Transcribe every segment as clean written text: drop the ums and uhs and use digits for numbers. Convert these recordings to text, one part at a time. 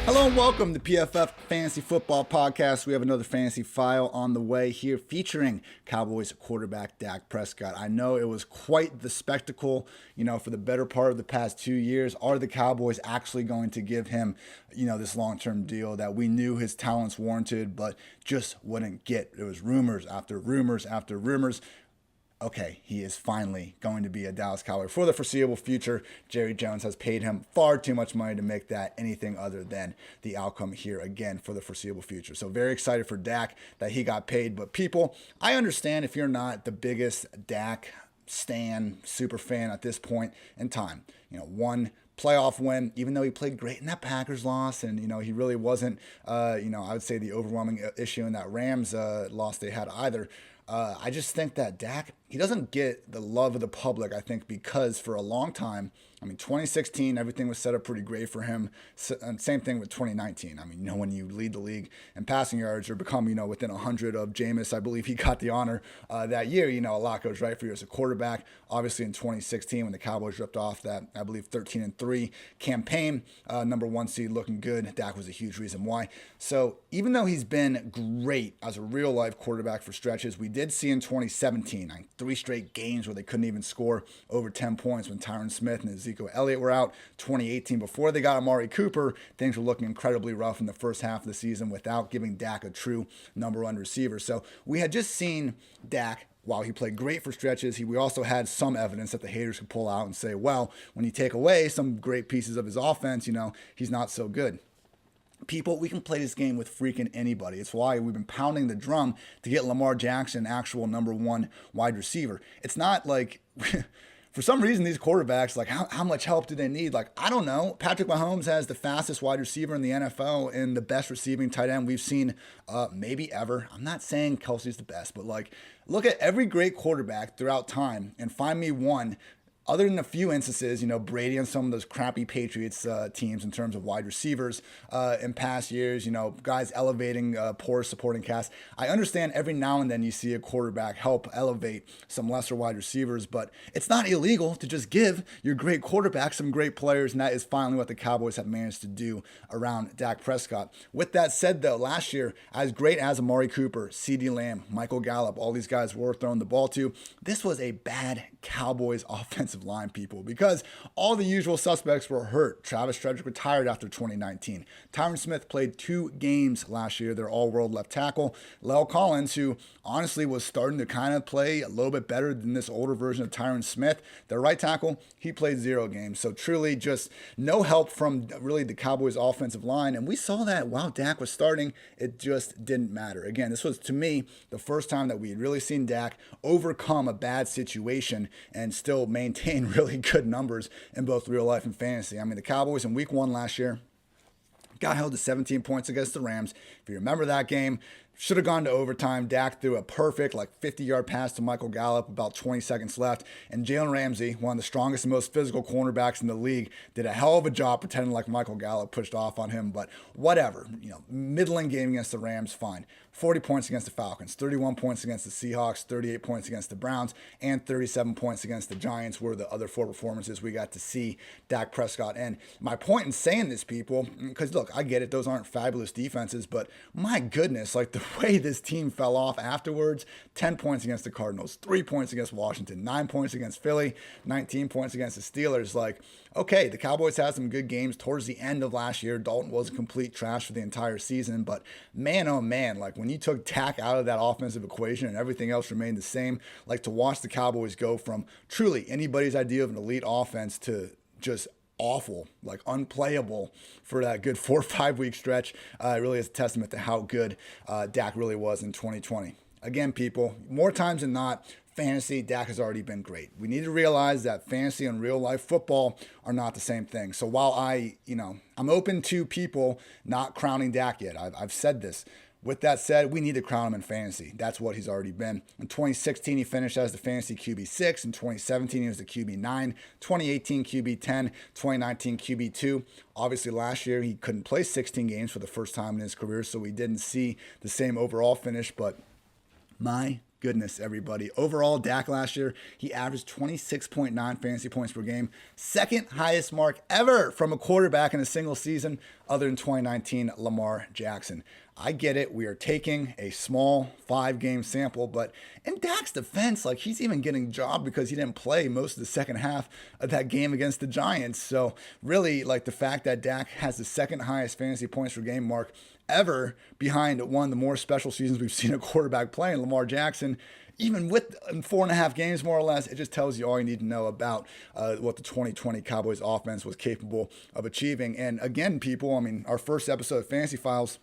Hello and welcome to PFF Fantasy Football Podcast. We have another fantasy file on the way here featuring Cowboys quarterback Dak Prescott. I know it was quite the spectacle, for the better part of the past 2 years. Are the Cowboys actually going to give him, this long-term deal that we knew his talents warranted, but just wouldn't get? It was rumors after rumors after rumors. Okay, he is finally going to be a Dallas Cowboy for the foreseeable future. Jerry Jones has paid him far too much money to make that anything other than the outcome here again for the foreseeable future. So very excited for Dak that he got paid. But people, I understand if you're not the biggest Dak stan super fan at this point in time. One playoff win, even though he played great in that Packers loss, and he really wasn't I would say the overwhelming issue in that Rams loss they had either. I just think that Dak, he doesn't get the love of the public, I think, because for a long time, 2016, everything was set up pretty great for him. And same thing with 2019. When you lead the league in passing yards or become, within 100 of Jameis, I believe he got the honor that year. A lot goes right for you as a quarterback. Obviously, in 2016, when the Cowboys ripped off that, I believe, 13-3 campaign, number one seed looking good, Dak was a huge reason why. So even though he's been great as a real-life quarterback for stretches, we did see in 2017, 3 straight games where they couldn't even score over 10 points when Tyron Smith and Ezekiel Elliott were out. 2018, before they got Amari Cooper, things were looking incredibly rough in the first half of the season without giving Dak a true number one receiver. So we had just seen Dak, while he played great for stretches, we also had some evidence that the haters could pull out and say, well, when you take away some great pieces of his offense, he's not so good. People, we can play this game with freaking anybody. It's why we've been pounding the drum to get Lamar Jackson actual number one wide receiver. It's not like, for some reason, these quarterbacks, how much help do they need? I don't know. Patrick Mahomes has the fastest wide receiver in the NFL and the best receiving tight end we've seen maybe ever. I'm not saying Kelsey's the best, but look at every great quarterback throughout time and find me one. Other than a few instances, Brady and some of those crappy Patriots teams in terms of wide receivers in past years, guys elevating poor supporting cast. I understand every now and then you see a quarterback help elevate some lesser wide receivers, but it's not illegal to just give your great quarterback some great players, and that is finally what the Cowboys have managed to do around Dak Prescott. With that said, though, last year, as great as Amari Cooper, CeeDee Lamb, Michael Gallup, all these guys were throwing the ball to, this was a bad Cowboys offensive line, people, because all the usual suspects were hurt. Travis Frederick retired after 2019. Tyron Smith played 2 games last year, their all-world left tackle. Lel Collins, who honestly was starting to kind of play a little bit better than this older version of Tyron Smith, their right tackle, he played 0 games. So truly just no help from really the Cowboys offensive line. And we saw that while Dak was starting, it just didn't matter. Again, this was, to me, the first time that we had really seen Dak overcome a bad situation and still maintain really good numbers in both real life and fantasy. The Cowboys in week 1 last year got held to 17 points against the Rams. If you remember that game, should have gone to overtime. Dak threw a perfect 50-yard pass to Michael Gallup, about 20 seconds left. And Jalen Ramsey, one of the strongest and most physical cornerbacks in the league, did a hell of a job pretending like Michael Gallup pushed off on him. But whatever, middling game against the Rams, fine. 40 points against the Falcons, 31 points against the Seahawks, 38 points against the Browns, and 37 points against the Giants were the other 4 performances we got to see Dak Prescott. And my point in saying this, people, because look, I get it, those aren't fabulous defenses, but my goodness, the way this team fell off afterwards, 10 points against the Cardinals, 3 points against Washington, 9 points against Philly, 19 points against the Steelers. Okay, the Cowboys had some good games towards the end of last year. Dalton was a complete trash for the entire season, but man, oh man, when you took Dak out of that offensive equation and everything else remained the same, to watch the Cowboys go from truly anybody's idea of an elite offense to just awful, unplayable for that good 4 or 5 week stretch, really is a testament to how good Dak really was in 2020. Again, people, more times than not, fantasy, Dak has already been great. We need to realize that fantasy and real life football are not the same thing. So while I'm open to people not crowning Dak yet, I've said this. With that said, we need to crown him in fantasy. That's what he's already been. In 2016, he finished as the fantasy QB6. In 2017, he was the QB9. 2018, QB10. 2019, QB2. Obviously, last year, he couldn't play 16 games for the first time in his career, so we didn't see the same overall finish. But my goodness, everybody. Overall, Dak last year, he averaged 26.9 fantasy points per game, second highest mark ever from a quarterback in a single season other than 2019 Lamar Jackson. I get it. We are taking a small 5-game sample, but in Dak's defense, like, he's even getting jobbed because he didn't play most of the second half of that game against the Giants. So really, like, the fact that Dak has the second highest fantasy points per game mark ever behind one of the more special seasons we've seen a quarterback play in Lamar Jackson, even with 4.5 games more or less, it just tells you all you need to know about what the 2020 Cowboys offense was capable of achieving. And again, people, I mean, our first episode of Fantasy Files,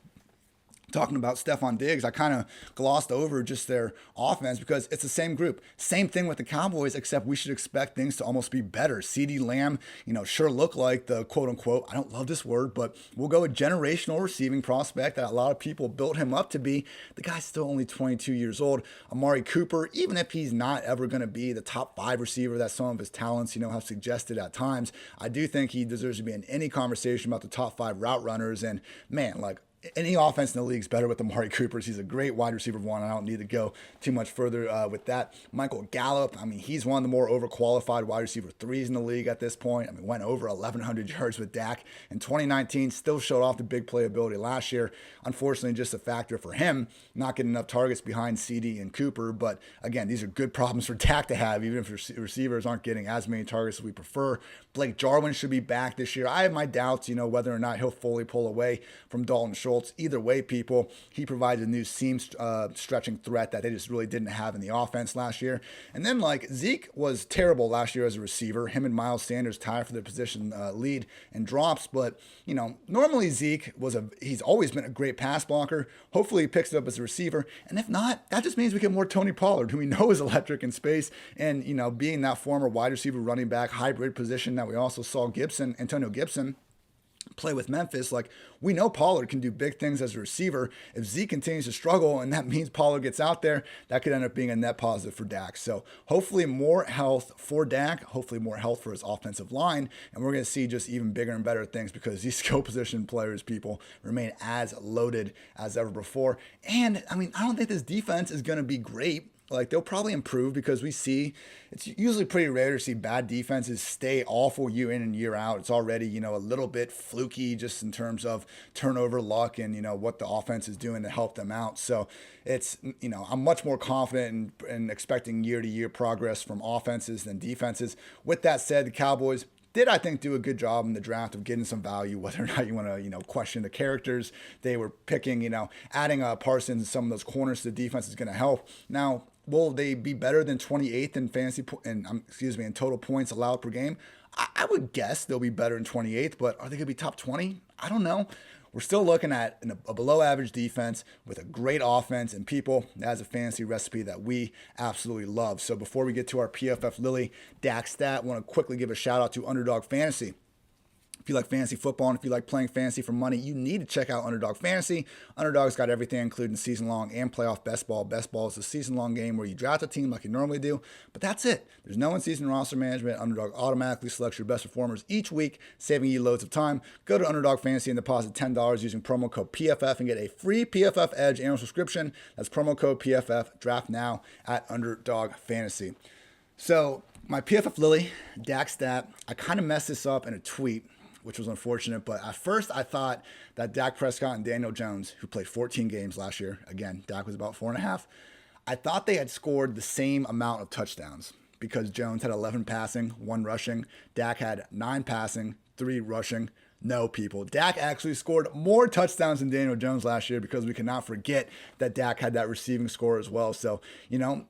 talking about Stephon Diggs, I kind of glossed over just their offense because it's the same group. Same thing with the Cowboys, except we should expect things to almost be better. CeeDee Lamb, sure look like the quote-unquote, I don't love this word, but we'll go a generational receiving prospect that a lot of people built him up to be. The guy's still only 22 years old. Amari Cooper, even if he's not ever going to be the top 5 receiver that some of his talents, have suggested at times, I do think he deserves to be in any conversation about the top 5 route runners. And man, like, any offense in the league is better with Amari Cooper. He's a great wide receiver one. I don't need to go too much further with that. Michael Gallup, I mean, he's one of the more overqualified wide receiver 3s in the league at this point. I mean, went over 1,100 yards with Dak in 2019, still showed off the big playability last year. Unfortunately, just a factor for him, not getting enough targets behind CD and Cooper. But again, these are good problems for Dak to have, even if receivers aren't getting as many targets as we prefer. Blake Jarwin should be back this year. I have my doubts, whether or not he'll fully pull away from Dalton Schultz. Either way, people, he provides a new seam stretching threat that they just really didn't have in the offense last year. And then, like, Zeke was terrible last year as a receiver. Him and Miles Sanders tied for the position lead in drops. But, normally Zeke he's always been a great pass blocker. Hopefully he picks it up as a receiver. And if not, that just means we get more Tony Pollard, who we know is electric in space. And, being that former wide receiver running back hybrid position that we also saw Antonio Gibson play with Memphis, like, we know Pollard can do big things as a receiver. If Zeke continues to struggle and that means Pollard gets out there, that could end up being a net positive for Dak. So hopefully more health for Dak, hopefully more health for his offensive line, and we're going to see just even bigger and better things because these skill position players, people, remain as loaded as ever before. And I mean, I don't think this defense is going to be great. Like, they'll probably improve because we see it's usually pretty rare to see bad defenses stay awful year in and year out. It's already, a little bit fluky just in terms of turnover luck and, what the offense is doing to help them out. So it's, I'm much more confident in expecting year-to-year progress from offenses than defenses. With that said, the Cowboys did, I think, do a good job in the draft of getting some value, whether or not you want to, question the characters they were picking, adding Parsons and some of those corners to the defense is going to help. Now, will they be better than 28th in total points allowed per game? I would guess they'll be better than 28th, but are they going to be top 20? I don't know. We're still looking at a below average defense with a great offense, and people, that's a fantasy recipe that we absolutely love. So before we get to our PFF Lily Dak stat, I want to quickly give a shout out to Underdog Fantasy. If you like fantasy football and if you like playing fantasy for money, you need to check out Underdog Fantasy. Underdog's got everything, including season-long and playoff best ball. Best ball is a season-long game where you draft a team like you normally do, but that's it. There's no in-season roster management. Underdog automatically selects your best performers each week, saving you loads of time. Go to Underdog Fantasy and deposit $10 using promo code PFF and get a free PFF Edge annual subscription. That's promo code PFF. Draft now at Underdog Fantasy. So my PFF Lily Dak stat, I kind of messed this up in a tweet, which was unfortunate. But at first, I thought that Dak Prescott and Daniel Jones, who played 14 games last year, again, Dak was about 4.5, I thought they had scored the same amount of touchdowns because Jones had 11 passing, 1 rushing. Dak had 9 passing, 3 rushing. No, people. Dak actually scored more touchdowns than Daniel Jones last year because we cannot forget that Dak had that receiving score as well. So,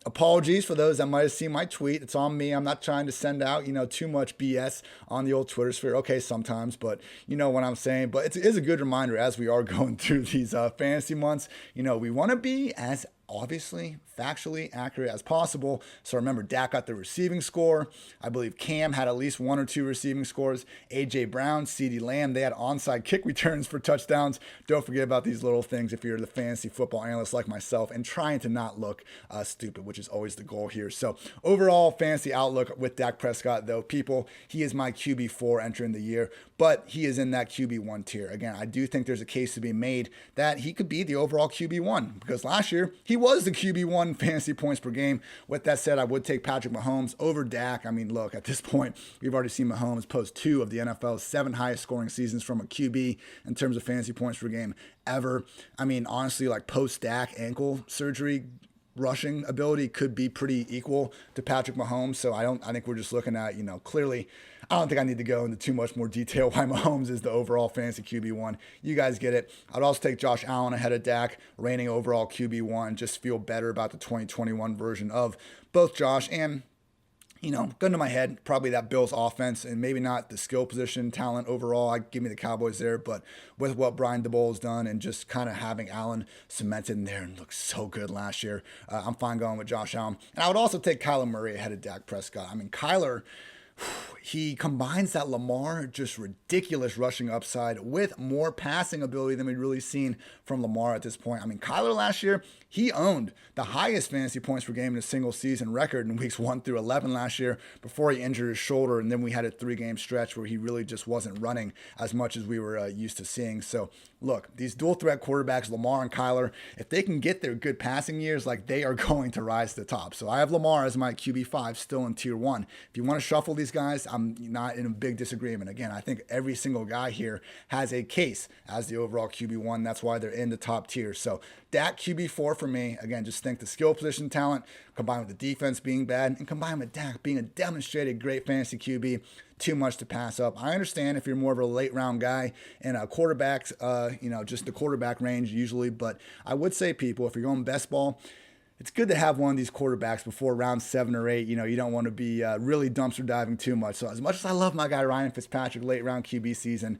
apologies for those that might have seen my tweet. It's on me. I'm not trying to send out, too much BS on the old Twitter sphere. Okay, sometimes, but you know what I'm saying. But it is a good reminder as we are going through these fantasy months. We want to be as obviously factually accurate as possible. So remember, Dak got the receiving score. I believe Cam had at least 1 or 2 receiving scores. AJ Brown, CeeDee Lamb, they had onside kick returns for touchdowns. Don't forget about these little things if you're the fantasy football analyst like myself and trying to not look stupid, which is always the goal here. So overall fantasy outlook with Dak Prescott, though, people, he is my QB4 entering the year, but he is in that QB1 tier. Again, I do think there's a case to be made that he could be the overall QB1 because last year he he was the QB1 fantasy points per game. With that said, I would take Patrick Mahomes over Dak. I mean, look, at this point, we've already seen Mahomes post 2 of the NFL's 7 highest scoring seasons from a QB in terms of fantasy points per game ever. I mean, honestly, like post Dak ankle surgery, rushing ability could be pretty equal to Patrick Mahomes. So I think we're just looking at, clearly, I don't think I need to go into too much more detail why Mahomes is the overall fantasy QB1. You guys get it. I'd also take Josh Allen ahead of Dak, reigning overall QB1. Just feel better about the 2021 version of both Josh and, gun to my head, probably that Bills offense and maybe not the skill position talent overall. I give me the Cowboys there, but with what Brian DeBoer has done and just kind of having Allen cemented in there and looked so good last year, I'm fine going with Josh Allen. And I would also take Kyler Murray ahead of Dak Prescott. I mean, Kyler, he combines that Lamar just ridiculous rushing upside with more passing ability than we've really seen from Lamar at this point. I mean, Kyler last year, he owned the highest fantasy points per game in a single season record in weeks 1 through 11 last year before he injured his shoulder. And then we had a 3-game stretch where he really just wasn't running as much as we were used to seeing. So look, these dual threat quarterbacks, Lamar and Kyler, if they can get their good passing years, like they are going to rise to the top. So I have Lamar as my QB5 still in tier 1. If you want to shuffle these guys, I'm not in a big disagreement. Again, I think every single guy here has a case as the overall QB1. That's why they're in the top tier. So Dak QB4 for me. Again, just think the skill position talent combined with the defense being bad and combined with Dak being a demonstrated great fantasy QB. Too much to pass up. I understand if you're more of a late round guy and a quarterbacks, just the quarterback range usually. But I would say, people, if you're going best ball, it's good to have one of these quarterbacks before round 7 or 8. You don't want to be really dumpster diving too much. So as much as I love my guy Ryan Fitzpatrick late round QB season,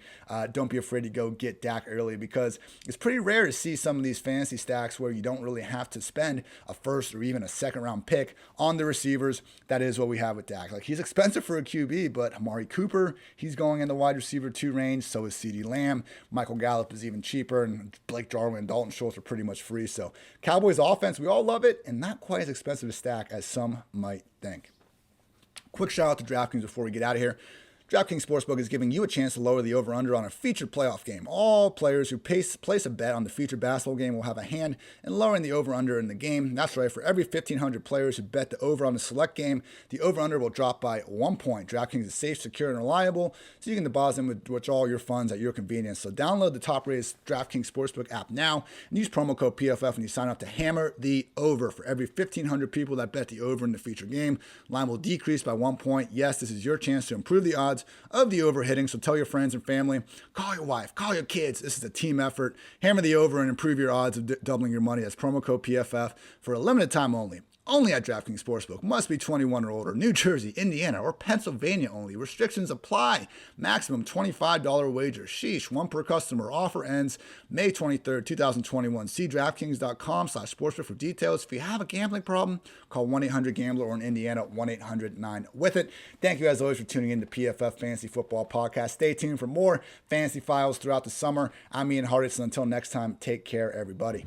don't be afraid to go get Dak early, because it's pretty rare to see some of these fantasy stacks where you don't really have to spend a first or even a second round pick on the receivers. That is what we have with Dak. Like, he's expensive for a QB, but Amari Cooper, he's going in the wide receiver 2 range. So is CeeDee Lamb. Michael Gallup is even cheaper, and Blake Jarwin and Dalton Schultz are pretty much free. So Cowboys offense, we all love it, and not quite as expensive a stack as some might think. Quick shout out to DraftKings before we get out of here. DraftKings Sportsbook is giving you a chance to lower the over-under on a featured playoff game. All players who place a bet on the featured basketball game will have a hand in lowering the over-under in the game. That's right, for every 1,500 players who bet the over on the select game, the over-under will drop by 1 point. DraftKings is safe, secure, and reliable, so you can deposit them with withdraw your funds at your convenience. So download the top-rated DraftKings Sportsbook app now and use promo code PFF when you sign up to hammer the over. For every 1,500 people that bet the over in the featured game, line will decrease by 1 point. Yes, this is your chance to improve the odds of the over hitting, so tell your friends and family, call your wife, call your kids. This is a team effort. Hammer the over and improve your odds of doubling your money. That's promo code PFF for a limited time only. Only at DraftKings Sportsbook. Must be 21 or older. New Jersey, Indiana, or Pennsylvania only. Restrictions apply. Maximum $25 wager. Sheesh. 1 per customer. Offer ends May 23rd, 2021. See DraftKings.com/sportsbook for details. If you have a gambling problem, call 1-800-GAMBLER, or in Indiana, 1-800-9-WITH-IT. Thank you as always for tuning in to PFF Fantasy Football Podcast. Stay tuned for more Fantasy Files throughout the summer. I'm Ian Hartitz, and until next time, take care, everybody.